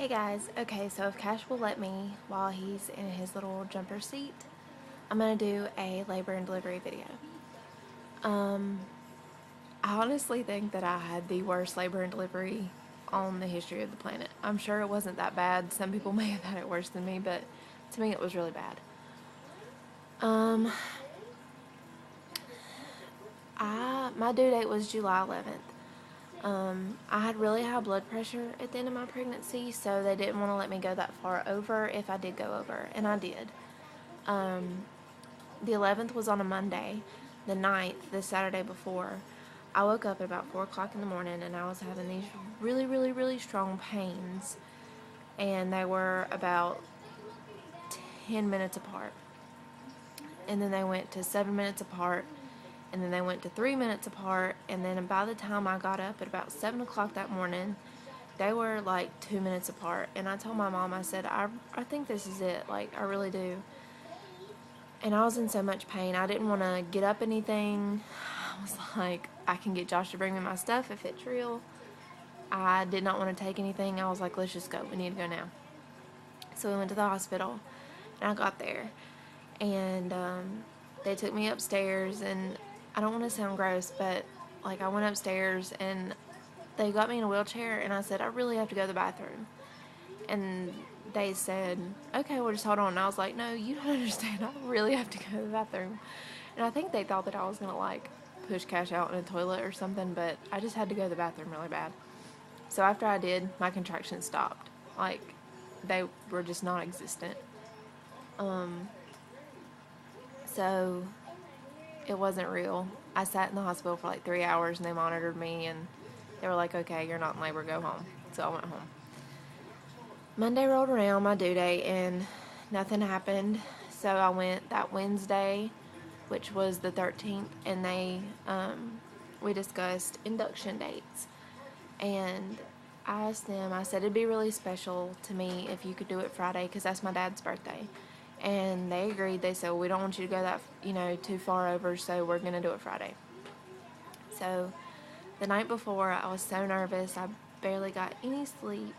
Hey guys, okay, so if Cash will let me while he's in his little jumper seat, I'm gonna do a labor and delivery video. Um, I honestly think that I had the worst labor and delivery on the history of the planet. I'm sure it wasn't that bad. Some people may have had it worse than me, but to me it was really bad. Um, my due date was July 11th. I had really high blood pressure at the end of my pregnancy, so they didn't want to let me go that far over if I did go over, and I did. The 11th was on a Monday. The 9th, the Saturday before, I woke up at about 4 o'clock in the morning and I was having these really, really, really strong pains. And they were about 10 minutes apart. And then they went to 7 minutes apart. And then they went to 3 minutes apart. And then by the time I got up at about 7 o'clock that morning, they were like 2 minutes apart. And I told my mom, I said, I think this is it. Like, I really do. And I was in so much pain. I didn't want to get up anything. I was like, I can get Josh to bring me my stuff if it's real. I did not want to take anything. I was like, let's just go. We need to go now. So we went to the hospital, and I got there. And they took me upstairs, and I don't want to sound gross, but like I went upstairs, and they got me in a wheelchair, and I said, I really have to go to the bathroom. And they said, okay, well, just hold on. And I was like, no, you don't understand. I really have to go to the bathroom. And I think they thought that I was going to, like, push Cash out in a toilet or something, but I just had to go to the bathroom really bad. So after I did, my contractions stopped. Like, they were just non existent. So it wasn't real. I sat in the hospital for like 3 hours and they monitored me and they were like, okay, you're not in labor, go home. So I went home. Monday rolled around, my due date, and nothing happened. So I went that Wednesday, which was the 13th, and we discussed induction dates. And I asked them, I said it'd be really special to me if you could do it Friday because that's my dad's birthday. And they agreed. They said, well, we don't want you to go that, too far over, so we're going to do it Friday. So the night before, I was so nervous. I barely got any sleep.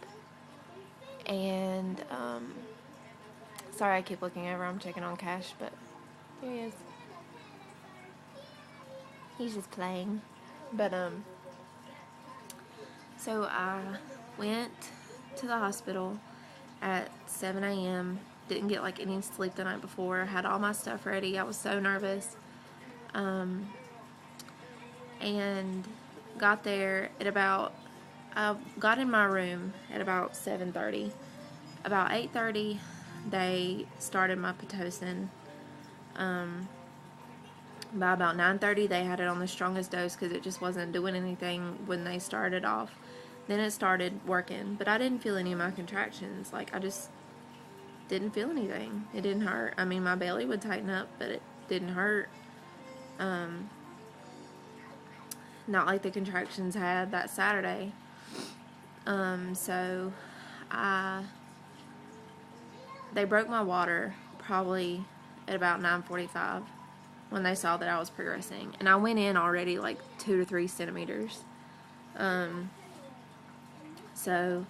And, sorry I keep looking over. I'm checking on Cash, but there he is. He's just playing. But, so I went to the hospital at 7 a.m. Didn't get like any sleep the night before. Had all my stuff ready. I was so nervous. And got there at about, I got in my room at about 7:30. About 8:30, they started my Pitocin. By about 9:30, they had it on the strongest dose because it just wasn't doing anything when they started off. Then it started working, but I didn't feel any of my contractions. Like, I just didn't feel anything. It didn't hurt. I mean, my belly would tighten up, but it didn't hurt. Not like the contractions had that Saturday. So they broke my water probably at about 9:45 when they saw that I was progressing. And I went in already like 2 to 3 centimeters. So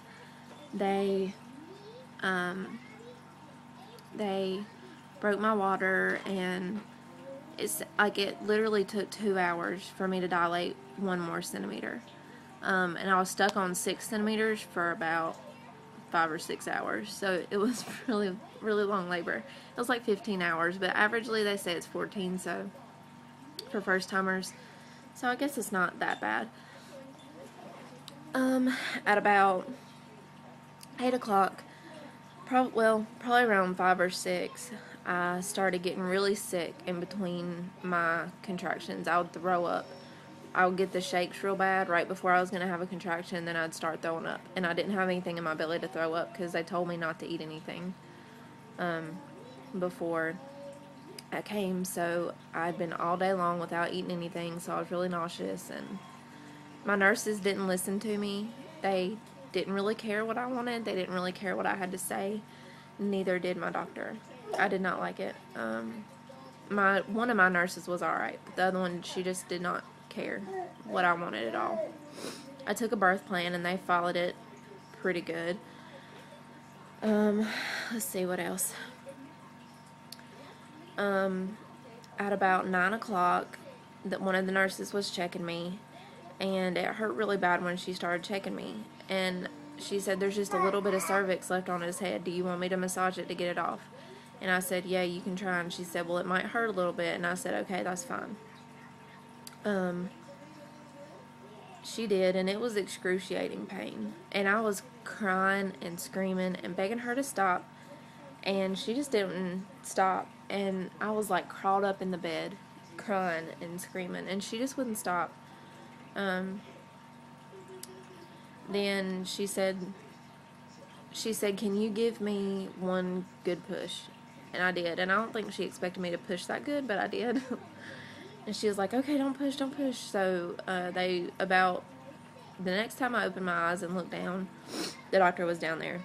they broke my water, and it's like it literally took 2 hours for me to dilate 1 more centimeter. And I was stuck on 6 centimeters for about 5 or 6 hours. So it was really, really long labor. It was like 15 hours, but averagely they say it's 14, so for first timers. So I guess it's not that bad. At about 8 o'clock, probably around 5 or 6, I started getting really sick in between my contractions. I would throw up. I would get the shakes real bad right before I was going to have a contraction, then I'd start throwing up. And I didn't have anything in my belly to throw up because they told me not to eat anything before I came. So I'd been all day long without eating anything, so I was really nauseous. And my nurses didn't listen to me. They didn't really care what I wanted. They didn't really care what I had to say. Neither did my doctor. I did not like it. One of my nurses was alright, but the other one, she just did not care what I wanted at all. I took a birth plan and they followed it pretty good. Um, let's see what else. At about 9 o'clock, one of the nurses was checking me, and it hurt really bad when she started checking me. And she said, "There's just a little bit of cervix left on his head. Do you want me to massage it to get it off?" And I said, "Yeah, you can try." And she said, "Well, it might hurt a little bit." And I said, "Okay, that's fine." She did, and it was excruciating pain. And I was crying and screaming and begging her to stop, and she just didn't stop. And I was like crawled up in the bed, crying and screaming, and she just wouldn't stop. Then she said, "Can you give me one good push?" And I did. And I don't think she expected me to push that good, but I did. And she was like, "Okay, don't push, don't push." So about the next time I opened my eyes and looked down, the doctor was down there.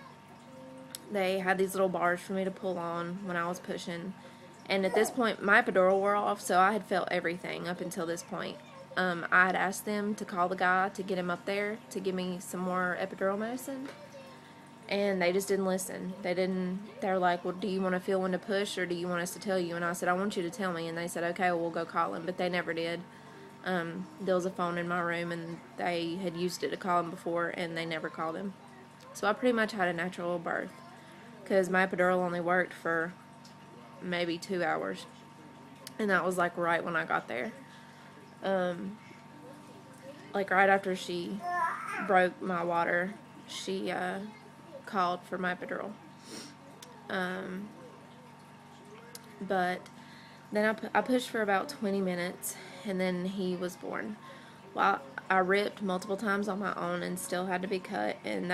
They had these little bars for me to pull on when I was pushing. And at this point, my epidural wore off, so I had felt everything up until this point. I had asked them to call the guy to get him up there to give me some more epidural medicine. And they just didn't listen. They're like, "Well, do you want to feel when to push, or do you want us to tell you?" And I said, "I want you to tell me." And they said, "Okay, well, we'll go call him." But they never did. There was a phone in my room, and they had used it to call him before, and they never called him. So I pretty much had a natural birth, because my epidural only worked for maybe 2 hours. And that was like right when I got there. Like right after she broke my water, she called for my epidural. But then I pushed for about 20 minutes, and then he was born. Well, I ripped multiple times on my own and still had to be cut, and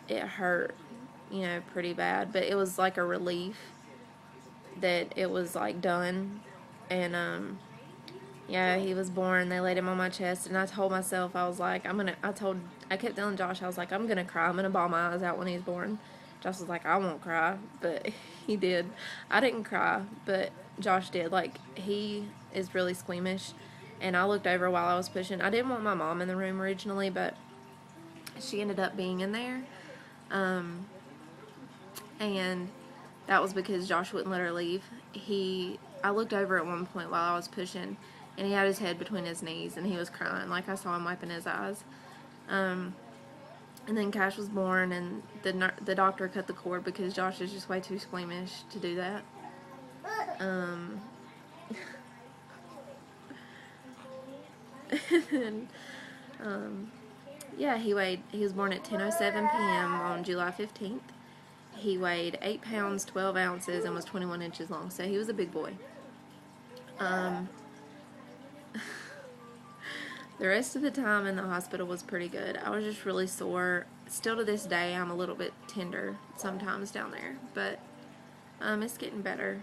it hurt, pretty bad. But it was like a relief that it was like done. And yeah, he was born. They laid him on my chest, and I told myself, I was like, I kept telling Josh, I was like, "I'm gonna cry. I'm gonna bawl my eyes out when he's born." Josh was like, "I won't cry," but he did. I didn't cry, but Josh did. Like, he is really squeamish, and I looked over while I was pushing. I didn't want my mom in the room originally, but she ended up being in there, and that was because Josh wouldn't let her leave. I looked over at one point while I was pushing, and he had his head between his knees, and he was crying. Like, I saw him wiping his eyes. And then Cash was born, and the doctor cut the cord because Josh is just way too squeamish to do that. And, yeah, he was born at 10:07 p.m. on July 15th. He weighed 8 pounds, 12 ounces, and was 21 inches long, so he was a big boy. The rest of the time in the hospital was pretty good. I was just really sore. Still to this day, I'm a little bit tender sometimes down there, but it's getting better.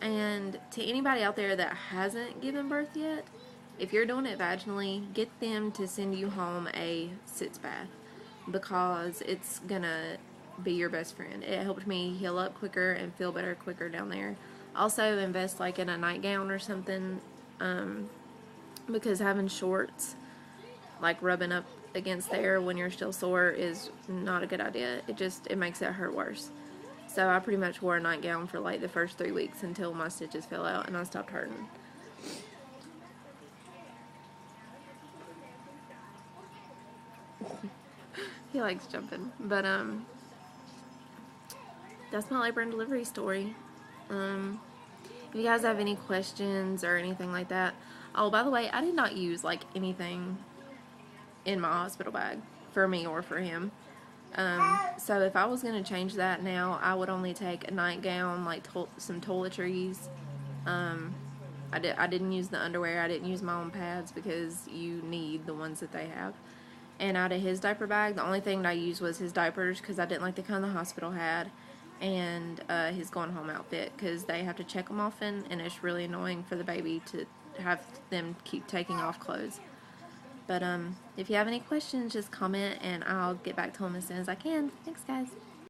And to anybody out there that hasn't given birth yet, if you're doing it vaginally, get them to send you home a sitz bath, because it's gonna be your best friend. It helped me heal up quicker and feel better quicker down there. Also, invest like in a nightgown or something, because having shorts like rubbing up against there when you're still sore is not a good idea. It makes it hurt worse. So I pretty much wore a nightgown for like the first 3 weeks until my stitches fell out and I stopped hurting. He likes jumping. But that's my labor and delivery story. If you guys have any questions or anything like that. Oh, by the way, I did not use like anything in my hospital bag for me or for him. So if I was going to change that now, I would only take a nightgown, like some toiletries. I didn't use the underwear. I didn't use my own pads because you need the ones that they have. And out of his diaper bag, the only thing that I used was his diapers, because I didn't like the kind the hospital had, and his going home outfit, because they have to check them often, and it's really annoying for the baby to have them keep taking off clothes. But if you have any questions, just comment, and I'll get back to them as soon as I can. Thanks, guys.